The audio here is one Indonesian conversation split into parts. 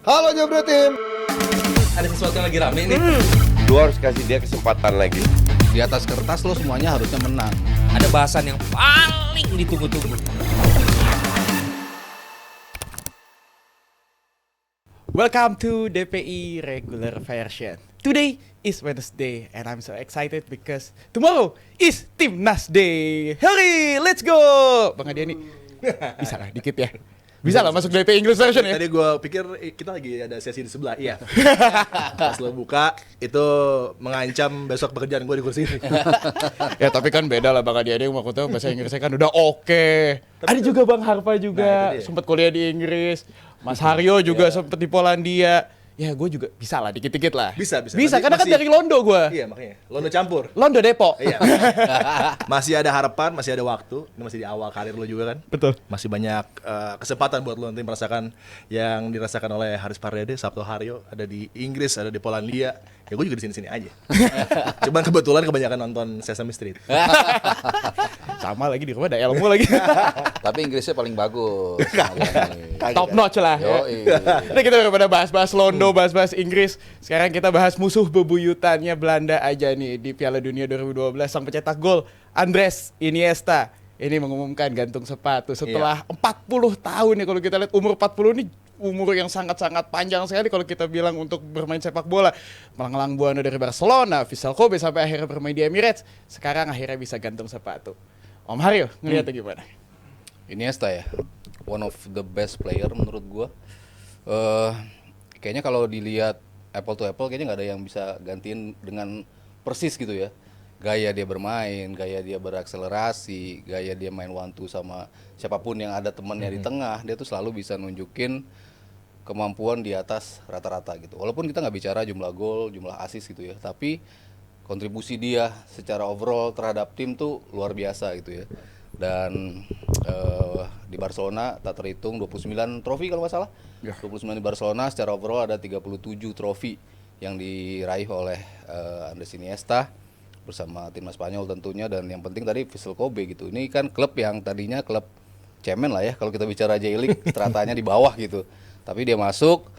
Halo Jebret Tim. Ada sesuatu yang lagi rame nih. Lu harus kasih dia kesempatan lagi. Di atas kertas lo semuanya harusnya menang. Ada bahasan yang paling ditunggu-tunggu. Welcome to DPI regular version. Today is Wednesday and I'm so excited because tomorrow is Timnas Day. Hurry, let's go. Bang Adiani, bisa lah dikit ya. Bisa lah masuk DPI English version ya. Tadi gue pikir kita lagi ada sesi di sebelah, iya. Pas lo buka, itu mengancam besok pekerjaan gue di kursi ini. Ya tapi kan beda lah Bang Adiani, maksudnya bahasa Inggrisnya kan udah oke. Ada juga Bang Harpa juga, sempat kuliah di Inggris. Mas Haryo juga sempat di Polandia. Ya gue juga bisa lah dikit-dikit lah. Bisa. Bisa Nanti karena kan masih- dari Londo gue. Iya, makanya. Londo campur. Londo Depok. Iya. Masih ada harapan, masih ada waktu. Ini masih di awal karir lo juga kan. Betul. Masih banyak kesempatan buat lo nanti merasakan yang dirasakan oleh Haris Pardede, Sabto Haryo, ada di Inggris, ada di Polandia. Ya gue juga di sini-sini aja. Cuman kebetulan kebanyakan nonton Sesame Street. Sama lagi di rumah ada ilmu lagi. Tapi Inggrisnya paling bagus. Top notch lah. Yoi. Ini kita udah pada bahas-bahas Londo, bahas-bahas Inggris. Sekarang kita bahas musuh bebuyutannya Belanda aja nih di Piala Dunia 2012. Sang pencetak gol Andres Iniesta ini mengumumkan gantung sepatu setelah 40 tahun nih. Kalau kita lihat umur 40 ini umur yang sangat-sangat panjang sekali kalau kita bilang untuk bermain sepak bola. Melanglang buana dari Barcelona, Vissel Kobe sampai akhirnya bermain di Emirates. Sekarang akhirnya bisa gantung sepatu. Om Haryo, ngeliatnya gimana? Iniesta ya, one of the best player menurut gua. Kayaknya kalau dilihat apple to apple, kayaknya nggak ada yang bisa gantiin dengan persis gitu ya. Gaya dia bermain, gaya dia berakselerasi, gaya dia main one two sama siapapun yang ada temannya di tengah, dia tuh selalu bisa nunjukin kemampuan di atas rata-rata gitu. Walaupun kita nggak bicara jumlah gol, jumlah assist gitu ya, tapi kontribusi dia secara overall terhadap tim tuh luar biasa gitu ya. Dan di Barcelona tak terhitung 29 trofi kalau nggak salah. 29 di Barcelona, secara overall ada 37 trofi yang diraih oleh Andres Iniesta bersama timnas Spanyol tentunya. Dan yang penting tadi Vissel Kobe gitu. Ini kan klub yang tadinya klub cemen lah ya kalau kita bicara J-League, stratanya di bawah gitu. Tapi dia masuk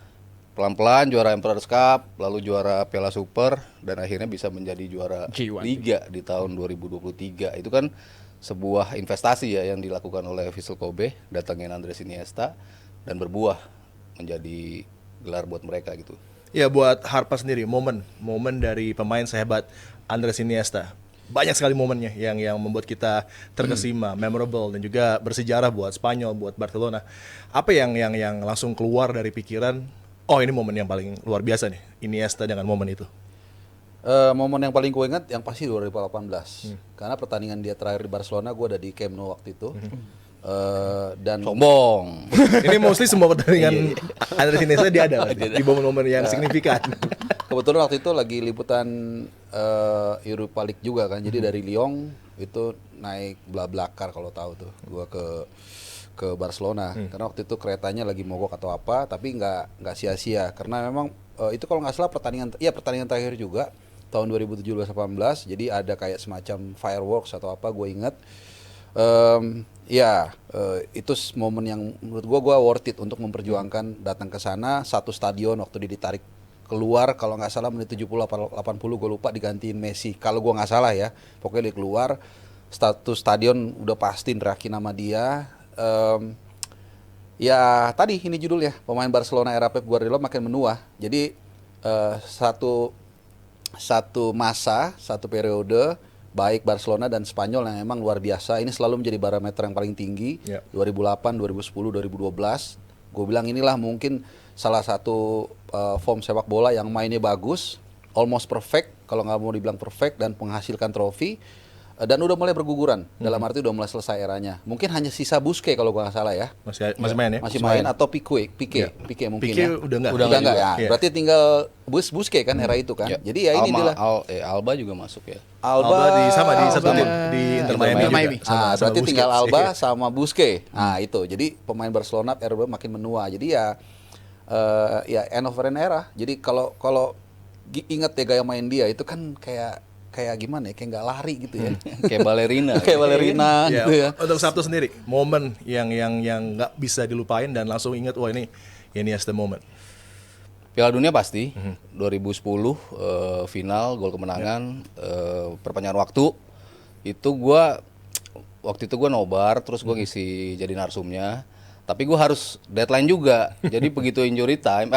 pelan-pelan juara Emperor's Cup, lalu juara Piala Super, dan akhirnya bisa menjadi juara G1. Liga di tahun 2023. Itu kan sebuah investasi ya yang dilakukan oleh Vissel Kobe, datangin Andres Iniesta, dan berbuah menjadi gelar buat mereka gitu. Ya buat Harpa sendiri, momen dari pemain sehebat Andres Iniesta. Banyak sekali momennya yang membuat kita terkesima, memorable, dan juga bersejarah buat Spanyol, buat Barcelona. Apa yang langsung keluar dari pikiran, oh ini momen yang paling luar biasa nih, Iniesta dengan momen itu. Momen yang paling gue ingat yang pasti 2018. Karena pertandingan dia terakhir di Barcelona, gue ada di Camp Nou waktu itu. Dan sombong. Ini mostly semua pertandingan Andres Iniesta dia ada di momen-momen yang signifikan. Kebetulan waktu itu lagi liputan Europa League juga kan. Jadi dari Lyon itu naik BlaBlaCar kalau tahu tuh. Gua ke Barcelona. Karena waktu itu keretanya lagi mogok atau apa, tapi nggak sia-sia karena memang itu kalau nggak salah pertandingan terakhir juga tahun 2017-18. Jadi ada kayak semacam fireworks atau apa, gue ingat. Itu momen yang menurut gue worth it untuk memperjuangkan datang ke sana. Satu stadion waktu ditarik keluar kalau nggak salah menit 70 80 gue lupa, digantiin Messi kalau gue nggak salah ya. Pokoknya dia keluar, status stadion udah pasti nerakin nama dia. Ya tadi ini judulnya, pemain Barcelona era Pep Guardiola makin menua. Jadi satu masa, satu periode baik Barcelona dan Spanyol yang emang luar biasa. Ini selalu menjadi barometer yang paling tinggi. 2008, 2010, 2012. Gue bilang inilah mungkin salah satu form sepak bola yang mainnya bagus, almost perfect, kalau nggak mau dibilang perfect, dan menghasilkan trofi. Dan udah mulai berguguran, dalam arti udah mulai selesai eranya. Mungkin hanya sisa Busquets kalau gue nggak salah ya. Masih main ya? Masih main atau Pique mungkin Pique ya. udah nggak ya. Iya. Berarti tinggal Busquets kan era itu kan. Jadi ya ini dia. Alba juga masuk ya. Alba di satu tim di Inter Miami juga. Nah, berarti Busquets. tinggal Alba Iya. sama Busquets. Nah, itu. Jadi pemain Barcelona era makin menua. Jadi ya end of an era. Jadi kalau ingat ya gaya main dia itu kan kayak gimana ya, kayak nggak lari gitu ya. Kayak balerina. Kayak balerina Ya, gitu ya. untuk Sabtu sendiri, momen yang nggak bisa dilupain dan langsung inget, wah ini Iniesta moment. Piala Dunia pasti. 2010 final gol kemenangan, perpanjangan waktu. Waktu itu gue nobar, terus gue ngisi jadi narsumnya. Tapi gue harus deadline juga. Jadi begitu injury time,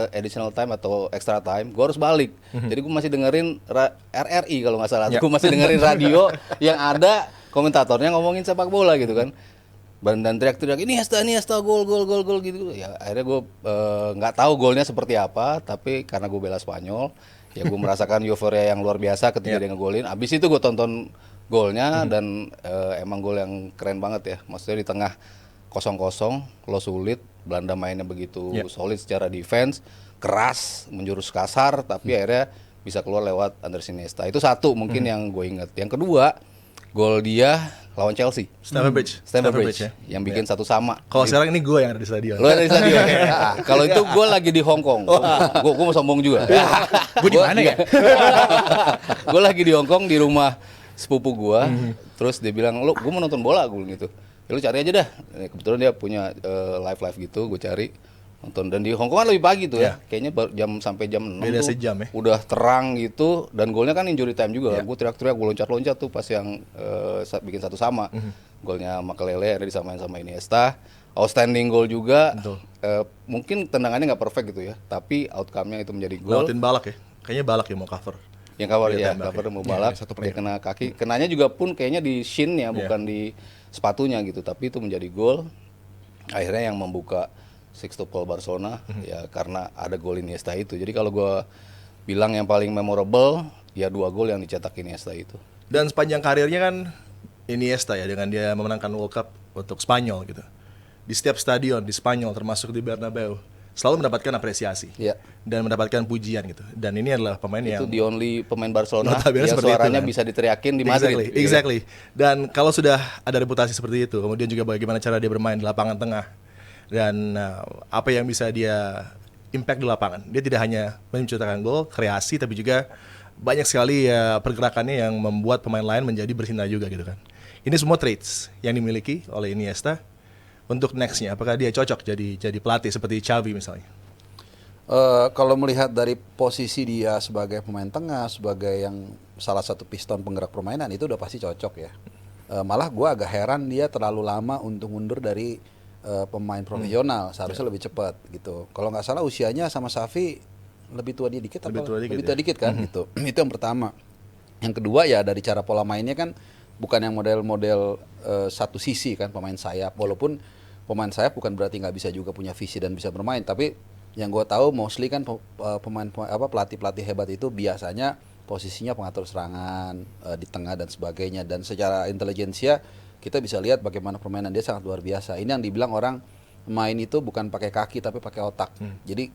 additional time atau extra time, gue harus balik. Jadi gue masih dengerin RRI kalau nggak salah. Gue masih dengerin radio yang ada komentatornya ngomongin sepak bola gitu kan. Dan teriak-teriak Iniesta gol gitu. Ya akhirnya gue nggak tahu golnya seperti apa, tapi karena gue bela Spanyol, ya gue merasakan euforia yang luar biasa ketika dia ngegolin. Abis itu gue tonton golnya dan emang gol yang keren banget ya. Maksudnya di tengah 0-0, lo sulit, Belanda mainnya begitu solid secara defense, keras, menjurus kasar, tapi akhirnya bisa keluar lewat Andres Iniesta. Itu satu mungkin yang gue inget. Yang kedua, gol dia lawan Chelsea. Stamford Bridge ya. Yang bikin 1-1. Kalau sekarang ini gue yang ada di stadion. Lo ada di stadion. Nah, kalau itu gue lagi di Hong Kong. Gue mau sombong juga. Gue di mana ya? Gue lagi di Hong Kong di rumah sepupu gue. Terus dia bilang, "Lo, gue mau nonton bola," gue bilang gitu. "Ya lu cari aja dah." Kebetulan dia punya live gitu, gue cari nonton. Dan di Hong Kong kan lebih pagi tuh ya. Kayaknya sampai jam 6 Beda tuh. sejam ya. Udah terang gitu dan golnya kan injury time juga. Gue teriak-teriak, gue loncat-loncat tuh pas yang bikin 1-1. Golnya Makelele ada disamain sama Iniesta. Outstanding goal juga. Mungkin tendangannya nggak perfect gitu ya, tapi outcome-nya itu menjadi gol. Lewatin Balak ya. Kayaknya Balak yang mau cover. Yang cover Dia ya, tembak cover ya. mau balak, dia kena kaki. Kenanya juga pun kayaknya di shin-nya bukan di sepatunya gitu, tapi itu menjadi gol. Akhirnya yang membuka sextuple Barcelona ya karena ada gol Iniesta itu. Jadi kalau gue bilang yang paling memorable ya 2 gol yang dicetak Iniesta itu. Dan sepanjang karirnya kan Iniesta ya dengan dia memenangkan World Cup untuk Spanyol gitu. Di setiap stadion di Spanyol termasuk di Bernabeu selalu mendapatkan apresiasi dan mendapatkan pujian gitu. Dan ini adalah pemain Itu yang the only pemain Barcelona notabene yang seperti itu, suaranya kan? bisa diteriakin di Madrid. Exactly. Dan kalau sudah ada reputasi seperti itu, kemudian juga bagaimana cara dia bermain di lapangan tengah dan apa yang bisa dia impact di lapangan. Dia tidak hanya menciptakan gol, kreasi, tapi juga banyak sekali ya pergerakannya yang membuat pemain lain menjadi bersinar juga gitu kan. Ini semua traits yang dimiliki oleh Iniesta. Untuk nextnya, apakah dia cocok jadi pelatih seperti Xavi misalnya? Kalau melihat dari posisi dia sebagai pemain tengah, sebagai yang salah satu piston penggerak permainan, itu udah pasti cocok ya. Malah gue agak heran dia terlalu lama untuk mundur dari pemain profesional, seharusnya lebih cepat gitu. Kalau nggak salah usianya sama Xavi lebih tua dia dikit, Lebih tua dikit kan gitu. Itu yang pertama. Yang kedua ya dari cara pola mainnya kan bukan yang model-model satu sisi kan pemain sayap. Walaupun pemain sayap bukan berarti nggak bisa juga punya visi dan bisa bermain, tapi yang gue tahu mostly kan pelatih hebat itu biasanya posisinya pengatur serangan di tengah dan sebagainya, dan secara intelijensia kita bisa lihat bagaimana permainan dia sangat luar biasa. Ini yang dibilang orang main itu bukan pakai kaki tapi pakai otak. Jadi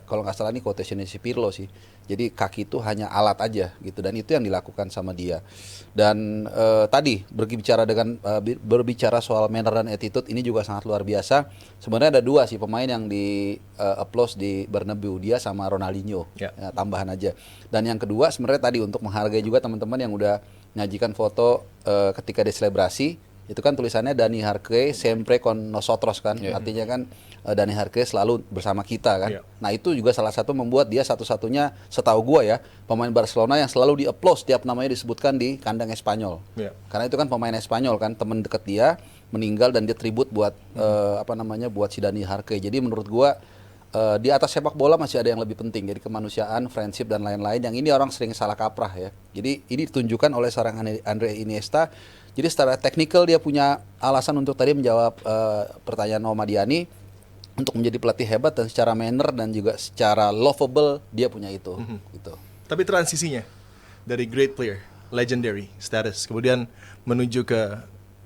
kalau nggak salah ini quotationnya si Pirlo sih. Jadi kaki itu hanya alat aja gitu, dan itu yang dilakukan sama dia. Dan tadi berbicara soal manner dan attitude ini juga sangat luar biasa. Sebenarnya ada 2 sih pemain yang di applause di Bernabeu, dia sama Ronaldinho. Ya, tambahan aja. Dan yang kedua sebenarnya tadi untuk menghargai juga teman-teman yang udah nyajikan foto ketika diselebrasi. Itu kan tulisannya Dani Jarque siempre con nosotros kan, artinya kan Dani Jarque selalu bersama kita kan. Nah itu juga salah satu membuat dia satu-satunya setahu gua ya pemain Barcelona yang selalu di-applause tiap namanya disebutkan di kandang Espanyol. Karena itu kan pemain Espanyol kan, teman dekat dia meninggal dan dia tribut buat buat si Dani Jarque. Jadi menurut gua di atas sepak bola masih ada yang lebih penting, jadi kemanusiaan, friendship dan lain-lain yang ini orang sering salah kaprah ya. Jadi ini ditunjukkan oleh seorang Andre Iniesta. Jadi secara teknikal dia punya alasan untuk tadi menjawab pertanyaan Om Adiani untuk menjadi pelatih hebat, dan secara manner dan juga secara lovable dia punya itu. Gitu. Tapi transisinya dari great player, legendary status, kemudian menuju ke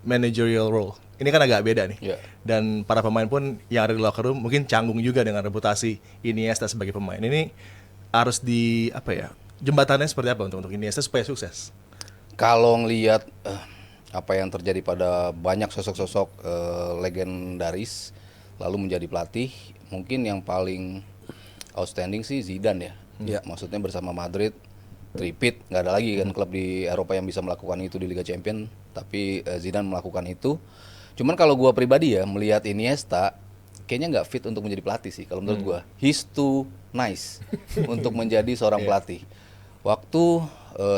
managerial role, ini kan agak beda nih. Dan para pemain pun yang ada di locker room mungkin canggung juga dengan reputasi Iniesta sebagai pemain. Ini harus jembatannya seperti apa untuk Iniesta supaya sukses? Kalau ngelihat apa yang terjadi pada banyak sosok-sosok legendaris lalu menjadi pelatih, mungkin yang paling outstanding sih Zidane ya. Maksudnya bersama Madrid tripit, nggak ada lagi kan klub di Eropa yang bisa melakukan itu di Liga Champions, tapi Zidane melakukan itu. Cuman kalau gua pribadi ya melihat Iniesta, kayaknya nggak fit untuk menjadi pelatih sih kalau menurut gua. He's too nice untuk menjadi seorang pelatih. Waktu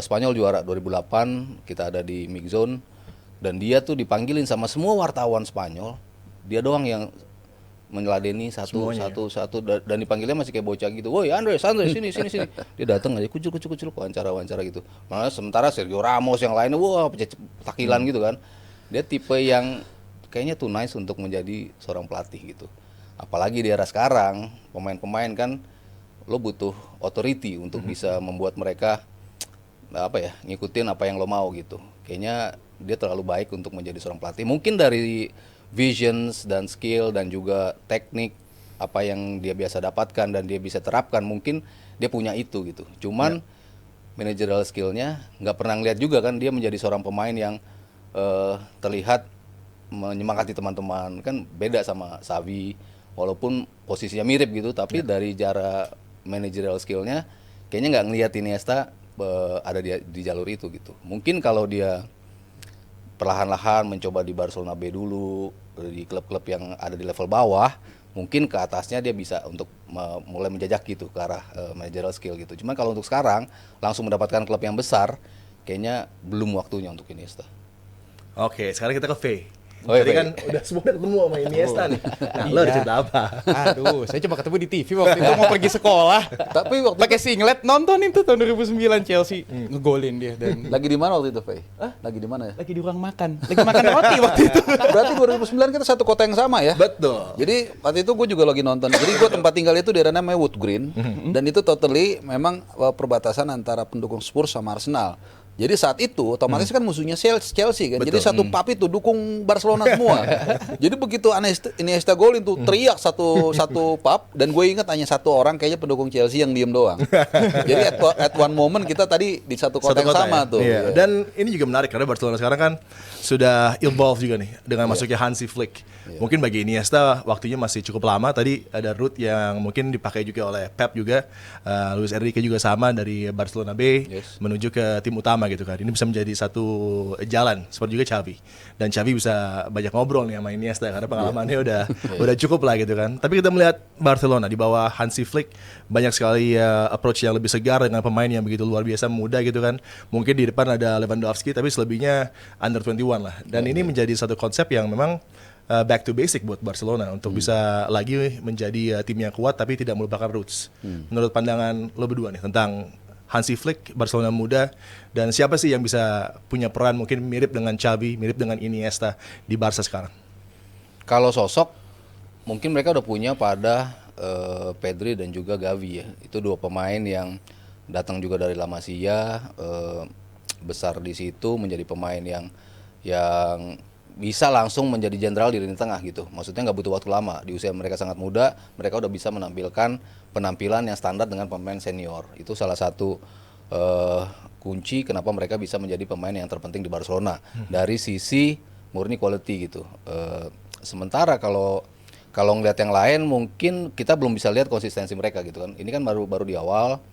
Spanyol juara 2008, kita ada di mix zone dan dia tuh dipanggilin sama semua wartawan Spanyol. Dia doang yang meneladeni satu dan dipanggilnya masih kayak bocah gitu. Woi Andres sini. Dia datang aja kucul wawancara gitu. Malah sementara Sergio Ramos yang lainnya wah takilan gitu kan. Dia tipe yang kayaknya tuh nice untuk menjadi seorang pelatih gitu. Apalagi di era sekarang pemain-pemain kan lo butuh authority untuk bisa membuat mereka ngikutin apa yang lo mau gitu. Kayaknya dia terlalu baik untuk menjadi seorang pelatih. Mungkin dari visions dan skill dan juga teknik apa yang dia biasa dapatkan dan dia bisa terapkan, mungkin dia punya itu gitu. Cuman managerial skillnya nggak pernah ngeliat juga kan dia menjadi seorang pemain yang terlihat menyemangati teman-teman, kan beda sama Xavi walaupun posisinya mirip gitu, tapi dari cara managerial skillnya kayaknya nggak ngeliat Iniesta ada di jalur itu gitu. Mungkin kalau dia perlahan-lahan mencoba di Barcelona B dulu, di klub-klub yang ada di level bawah, mungkin ke atasnya dia bisa untuk mulai menjajak gitu ke arah managerial skill gitu. Cuma kalau untuk sekarang langsung mendapatkan klub yang besar, kayaknya belum waktunya untuk Iniesta. Oke, sekarang kita ke V. Oh, iya, Tadi V. kan udah semua udah ketemu sama Iniesta nih. Nah, lo ada cerita apa? Aduh, saya coba ketemu di TV waktu itu mau pergi sekolah. Tapi waktu Pakai singlet nontonin tuh tahun 2009 Chelsea ngegolin dia dan lagi di mana waktu itu, Fei? Lagi di mana ya? lagi di ruang makan. Lagi makan roti waktu itu. Berarti 2009 kita satu kota yang sama ya? Betul. Jadi waktu itu gue juga lagi nonton. Jadi gue tempat tinggal itu di daerah namanya Wood Green, dan itu totally memang perbatasan antara pendukung Spurs sama Arsenal. Jadi saat itu otomatis kan musuhnya Chelsea kan. Jadi satu pub itu dukung Barcelona semua. Jadi begitu Iniesta golin tuh teriak satu pub, dan gue ingat hanya satu orang kayaknya pendukung Chelsea yang diem doang. Jadi at one moment kita tadi di satu kota yang sama ya? tuh. Iya. Iya. Dan ini juga menarik karena Barcelona sekarang kan sudah evolve juga nih dengan masuknya Hansi Flick. Mungkin bagi Iniesta waktunya masih cukup lama. Tadi ada route yang mungkin dipakai juga oleh Pep juga. Luis Enrique juga sama dari Barcelona B menuju ke tim utama gitu kan. Ini bisa menjadi satu jalan seperti juga Xavi. Dan Xavi bisa banyak ngobrol nih sama Iniesta karena pengalamannya udah cukup lah gitu kan. Tapi kita melihat Barcelona di bawah Hansi Flick banyak sekali approach yang lebih segar dengan pemain yang begitu luar biasa muda gitu kan. Mungkin di depan ada Lewandowski tapi selebihnya under 21 lah. Dan ini menjadi satu konsep yang memang back to basic buat Barcelona untuk bisa lagi menjadi tim yang kuat tapi tidak melupakan roots. Menurut pandangan lo berdua nih tentang Hansi Flick, Barcelona muda, dan siapa sih yang bisa punya peran mungkin mirip dengan Xavi, mirip dengan Iniesta di Barca sekarang? Kalau sosok mungkin mereka udah punya pada Pedri dan juga Gavi ya. Itu dua pemain yang datang juga dari La Masia, besar di situ, menjadi pemain yang bisa langsung menjadi jenderal di lini tengah gitu. Maksudnya nggak butuh waktu lama. Di usia mereka sangat muda, mereka udah bisa menampilkan penampilan yang standar dengan pemain senior. Itu salah satu kunci kenapa mereka bisa menjadi pemain yang terpenting di Barcelona dari sisi murni quality gitu. Sementara kalau ngelihat yang lain mungkin kita belum bisa lihat konsistensi mereka gitu kan. Ini kan baru di awal,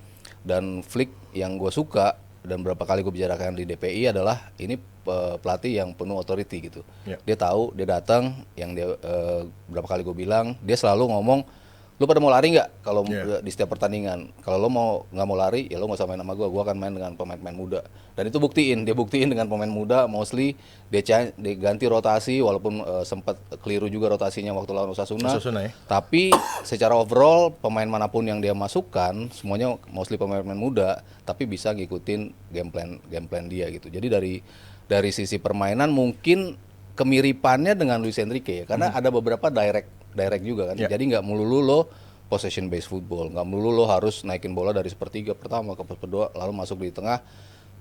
dan Flick yang gue suka dan berapa kali gue bicarakan di DPI adalah ini pelatih yang penuh authority gitu. Dia tahu, dia datang, yang dia berapa kali gue bilang, dia selalu ngomong, lu pada mau lari nggak kalau di setiap pertandingan? Kalau lo nggak mau lari, ya lo nggak usah main sama gue akan main dengan pemain-pemain muda. Dan itu dia buktiin dengan pemain muda, mostly dia ganti rotasi, walaupun sempat keliru juga rotasinya waktu lawan Osasuna ya. Tapi secara overall pemain manapun yang dia masukkan, semuanya mostly pemain-pemain muda, tapi bisa ngikutin game plan dia gitu. Jadi dari sisi permainan mungkin kemiripannya dengan Luis Enrique ya, karena ada beberapa direct juga kan. Jadi nggak melulu lo possession based football, nggak melulu lo harus naikin bola dari sepertiga pertama ke kedua lalu masuk di tengah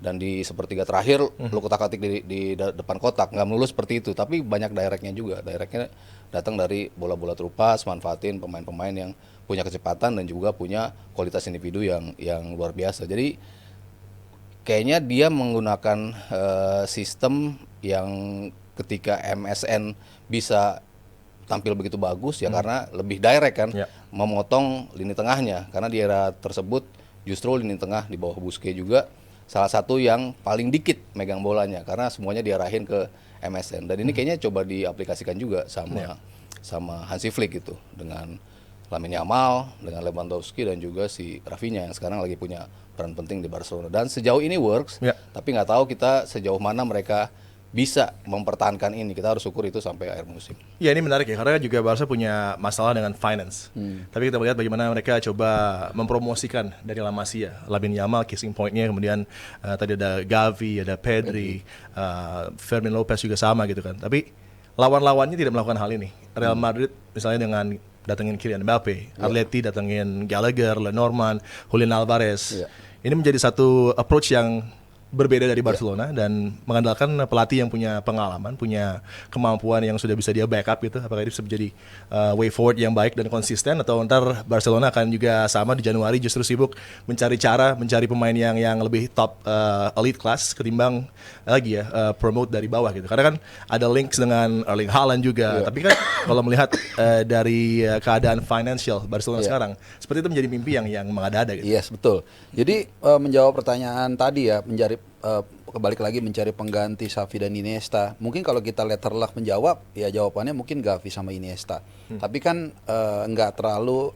dan di sepertiga terakhir lo kotak-atik di depan kotak, nggak melulu seperti itu, tapi banyak directnya juga. Directnya datang dari bola-bola terupas, manfaatin pemain-pemain yang punya kecepatan dan juga punya kualitas individu yang luar biasa. Jadi kayaknya dia menggunakan sistem yang ketika MSN bisa tampil begitu bagus ya karena lebih direct kan, memotong lini tengahnya, karena di era tersebut justru lini tengah di bawah Busquets juga salah satu yang paling dikit megang bolanya karena semuanya diarahin ke MSN. Dan ini kayaknya coba diaplikasikan juga sama sama Hansi Flick gitu, dengan Lamine Yamal, dengan Lewandowski dan juga si Rafinha yang sekarang lagi punya peran penting di Barcelona. Dan sejauh ini works, Ya. tapi nggak tahu kita sejauh mana mereka bisa mempertahankan ini. Kita harus ukur itu sampai akhir musim. Ya, ini menarik ya, karena juga Barca punya masalah dengan finance. Tapi kita melihat bagaimana mereka coba mempromosikan dari La Masia, Lamine Yamal, kissing point-nya, kemudian tadi ada Gavi, ada Pedri, Fermin Lopez juga sama gitu kan. Tapi lawan-lawannya tidak melakukan hal ini. Real Madrid misalnya dengan datengin Kylian Mbappe, Atleti datengin Gallagher, Lenormand, Julian Alvarez. Ini menjadi satu approach yang berbeda dari Barcelona dan mengandalkan pelatih yang punya pengalaman, punya kemampuan yang sudah bisa dia backup gitu. Apakah ini bisa menjadi way forward yang baik dan konsisten, atau ntar Barcelona akan juga sama di Januari justru sibuk mencari cara, mencari pemain yang lebih top elite class ketimbang lagi ya promote dari bawah gitu. Karena kan ada links dengan Erling Haaland juga. Tapi kan kalau melihat dari keadaan financial Barcelona sekarang, seperti itu menjadi mimpi yang mengada-ada gitu. Yes, betul. Jadi menjawab pertanyaan tadi ya, kebalik lagi mencari pengganti Xavi dan Iniesta. Mungkin kalau kita letterlock menjawab, ya jawabannya mungkin Gavi sama Iniesta. Tapi kan nggak terlalu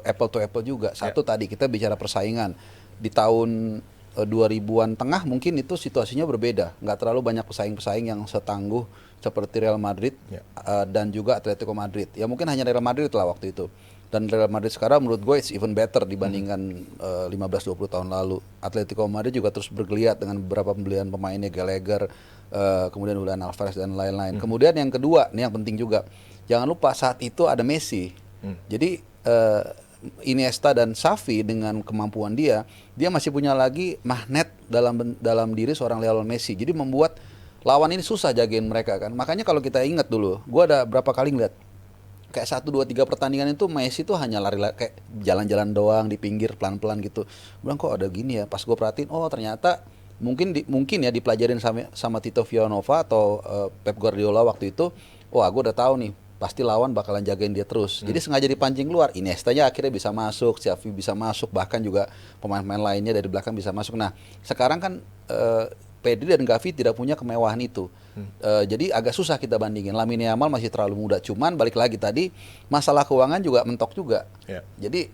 apple to apple juga. Satu tadi kita bicara persaingan di tahun 2000-an tengah mungkin itu situasinya berbeda. Nggak terlalu banyak pesaing-pesaing yang setangguh seperti Real Madrid dan juga Atletico Madrid. Ya mungkin hanya Real Madrid lah waktu itu. Dan Real Madrid sekarang menurut gue it's even better dibandingkan 15-20 tahun lalu. Atletico Madrid juga terus bergeliat dengan beberapa pembelian pemainnya, Gallagher, kemudian Julian Alvarez dan lain-lain. Kemudian yang kedua, ini yang penting juga, jangan lupa saat itu ada Messi. Jadi Iniesta dan Xavi dengan kemampuan dia masih punya lagi magnet dalam diri seorang Lionel Messi. Jadi membuat lawan ini susah jagain mereka kan. Makanya kalau kita ingat dulu, gue ada berapa kali ngeliat kayak 1, 2, 3 pertandingan itu Messi tuh hanya lari kayak jalan-jalan doang di pinggir pelan-pelan gitu. Bilang kok ada gini ya. Pas gue perhatiin, oh ternyata mungkin ya dipelajarin sama Tito Villanova atau Pep Guardiola waktu itu. Wah, gue udah tahu nih pasti lawan bakalan jagain dia terus. Jadi sengaja dipancing keluar. Iniesta-nya akhirnya bisa masuk, Xavi bisa masuk, bahkan juga pemain-pemain lainnya dari belakang bisa masuk. Nah, sekarang kan Pedri dan Gavi tidak punya kemewahan itu. Jadi agak susah kita bandingin. Lamine Yamal masih terlalu muda. Cuman balik lagi tadi masalah keuangan juga mentok juga. Jadi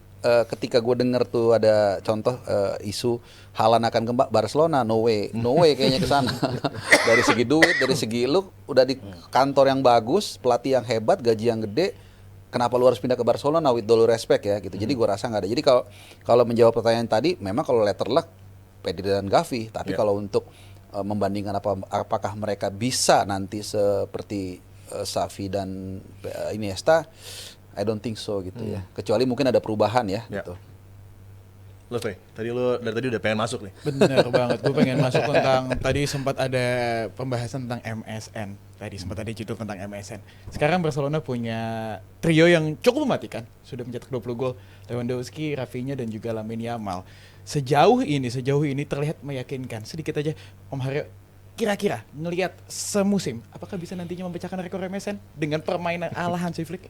ketika gue denger tuh ada contoh isu Haaland akan ke Barcelona, no way kayaknya ke sana. Dari segi duit, dari segi lu udah di kantor yang bagus, pelatih yang hebat, gaji yang gede. Kenapa lu harus pindah ke Barcelona with all respect ya gitu. Jadi gue rasa nggak ada. Jadi kalau menjawab pertanyaan tadi, memang kalau letterlock Pedri dan Gavi. Tapi kalau untuk membandingkan apakah mereka bisa nanti seperti Xavi dan Iniesta, I don't think so gitu ya. Kecuali mungkin ada perubahan ya. Gitu. Lo Fe, dari tadi udah pengen masuk nih. Bener banget, gue pengen masuk tentang tadi sempat ada pembahasan tentang MSN. Tadi sempat ada judul tentang MSN. Sekarang Barcelona punya trio yang cukup mematikan, sudah mencetak 20 gol. Lewandowski, Rafinha dan juga Lamine Yamal. Sejauh ini terlihat meyakinkan. Sedikit aja Om Haryo, kira-kira ngelihat semusim apakah bisa nantinya memecahkan rekor MSN dengan permainan ala Hansi Flick?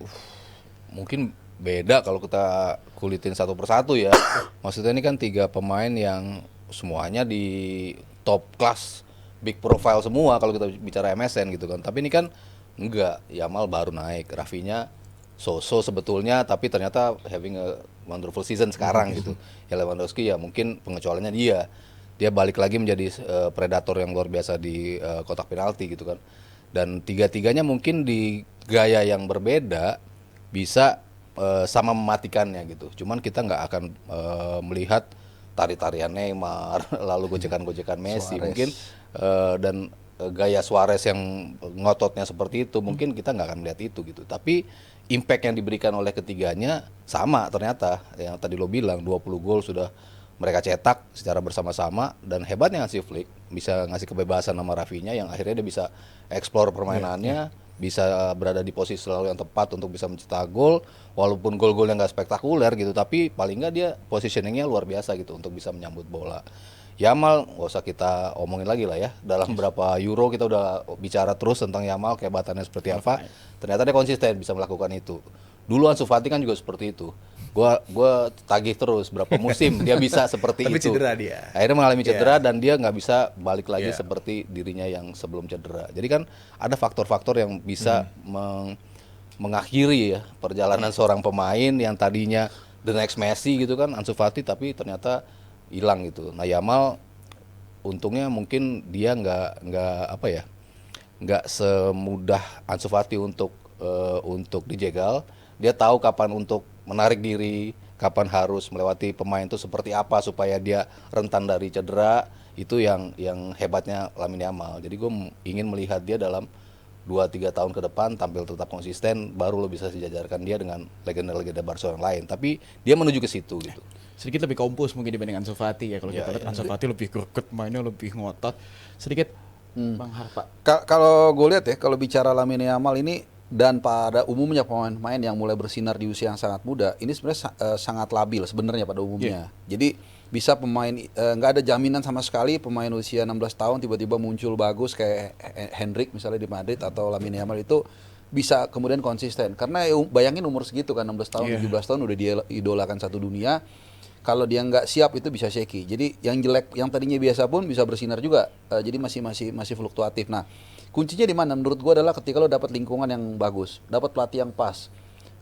Mungkin beda kalau kita kulitin satu persatu ya. Maksudnya ini kan 3 pemain yang semuanya di top class, big profile semua kalau kita bicara MSN gitu kan. Tapi ini kan enggak, Yamal baru naik, Rafinha so-so sebetulnya, tapi ternyata having a wonderful season sekarang gitu. Ya Lewandowski ya mungkin pengecualiannya dia balik lagi menjadi predator yang luar biasa di kotak penalti gitu kan. Dan 3-3-nya mungkin di gaya yang berbeda bisa sama mematikannya gitu. Cuman kita nggak akan melihat tari-tarian Neymar, lalu gojekan-gojekan Messi Suarez. mungkin dan gaya Suarez yang ngototnya seperti itu, mungkin kita nggak akan melihat itu gitu. Tapi impact yang diberikan oleh ketiganya sama ternyata. Yang tadi lo bilang 20 gol sudah mereka cetak secara bersama-sama, dan hebatnya Hansi Flick bisa ngasih kebebasan sama Rafinha yang akhirnya dia bisa explore permainannya, bisa berada di posisi selalu yang tepat untuk bisa mencetak gol, walaupun gol-gol yang nggak spektakuler gitu, tapi paling nggak dia positioningnya luar biasa gitu untuk bisa menyambut bola. Yamal nggak usah kita omongin lagi lah ya, dalam berapa Euro kita udah bicara terus tentang Yamal kehebatannya seperti apa. Ternyata dia konsisten bisa melakukan itu. Dulu Ansu Fati kan juga seperti itu. Gua tagih terus berapa musim dia bisa seperti Tapi itu. cedera dia. Akhirnya mengalami cedera dan dia nggak bisa balik lagi seperti dirinya yang sebelum cedera. Jadi kan ada faktor-faktor yang bisa mengakhiri ya perjalanan seorang pemain yang tadinya the next Messi gitu kan, Ansu Fati, tapi ternyata hilang gitu. Nah Yamal untungnya mungkin dia nggak semudah Ansu Fati untuk dijegal. Dia tahu kapan untuk menarik diri, kapan harus melewati pemain itu seperti apa supaya dia rentan dari cedera. Itu yang hebatnya Lamine Yamal. Jadi gue ingin melihat dia dalam 2-3 tahun ke depan tampil tetap konsisten, baru lo bisa sejajarkan dia dengan legenda-legenda Barcelona lain. Tapi dia menuju ke situ gitu. Sedikit lebih kompos mungkin dibanding Ansu Fati ya. Kalau kita lihat Ansu Fati lebih greget, mainnya lebih ngotot. Sedikit Bang Harpa. Kalau gue lihat ya, kalau bicara Lamine Yamal ini dan pada umumnya pemain-pemain yang mulai bersinar di usia yang sangat muda, ini sebenarnya sangat labil sebenarnya pada umumnya. Jadi bisa pemain nggak ada jaminan sama sekali pemain usia 16 tahun tiba-tiba muncul bagus kayak Hendrik misalnya di Madrid atau Lamine Yamal itu bisa kemudian konsisten. Karena bayangin umur segitu kan 16 tahun, 17 tahun udah dia idolakan satu dunia. Kalau dia nggak siap itu bisa shaky. Jadi yang jelek, yang tadinya biasa pun bisa bersinar juga. Jadi masih fluktuatif. Nah, kuncinya di mana? Menurut gua adalah ketika lo dapat lingkungan yang bagus, dapat pelatih yang pas.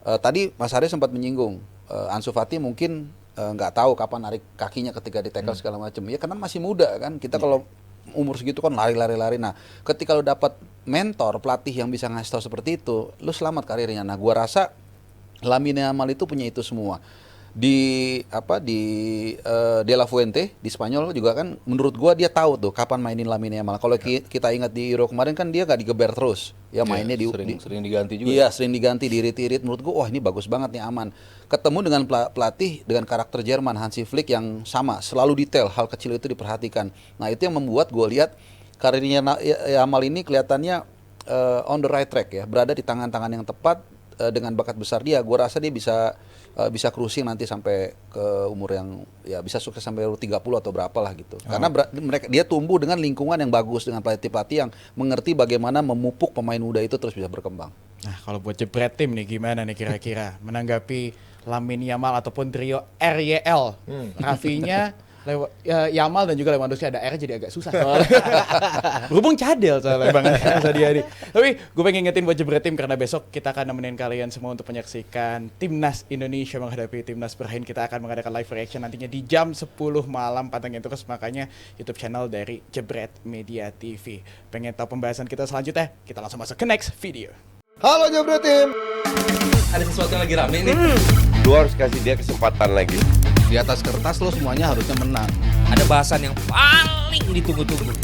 Tadi Mas Haris sempat menyinggung Ansu Fati mungkin nggak tahu kapan narik kakinya ketika di tackle segala macam. Ya karena masih muda kan. Kita kalau umur segitu kan lari. Nah, ketika lo dapat mentor, pelatih yang bisa ngasih tahu seperti itu, lo selamat karirnya. Nah, gua rasa Lamine Yamal itu punya itu semua. Di De La Fuente di Spanyol juga kan menurut gua dia tahu tuh kapan mainin Lamine Yamal. Kalau kita ingat di Euro kemarin kan dia gak digeber terus. Ya mainnya sering diganti juga. Iya, sering diganti, diirit-irit. Menurut gua wah ini bagus banget nih, aman. Ketemu dengan pelatih dengan karakter Jerman Hansi Flick yang sama, selalu detail, hal kecil itu diperhatikan. Nah, itu yang membuat gua lihat karirnya Yamal ini kelihatannya on the right track ya, berada di tangan-tangan yang tepat. Dengan bakat besar dia, gue rasa dia bisa cruising nanti sampai ke umur yang ya bisa sukses sampai 30 atau berapa lah gitu. Karena dia tumbuh dengan lingkungan yang bagus, dengan pelatih-pelatih yang mengerti bagaimana memupuk pemain muda itu terus bisa berkembang. Nah, kalau buat jebret tim nih gimana nih kira-kira menanggapi Lamine Yamal ataupun trio RYL? Rafinya Yamal dan juga Lewandowski ada R jadi agak susah soalnya. Berhubung cadel soalnya Bang Sadiadi. Tapi gue pengen ngingetin buat jebret tim karena besok kita akan nemenin kalian semua untuk menyaksikan Timnas Indonesia menghadapi Timnas Bahrain. Kita akan mengadakan live reaction nantinya di jam 10 malam, pantengin terus makanya YouTube channel dari Jebret Media TV. Pengen tahu pembahasan kita selanjutnya? Kita langsung masuk ke next video. Halo Jebret Tim. Ada sesuatu yang lagi rame nih. Lu harus kasih dia kesempatan lagi. Di atas kertas lo semuanya harusnya menang. Ada bahasan yang paling ditunggu-tunggu.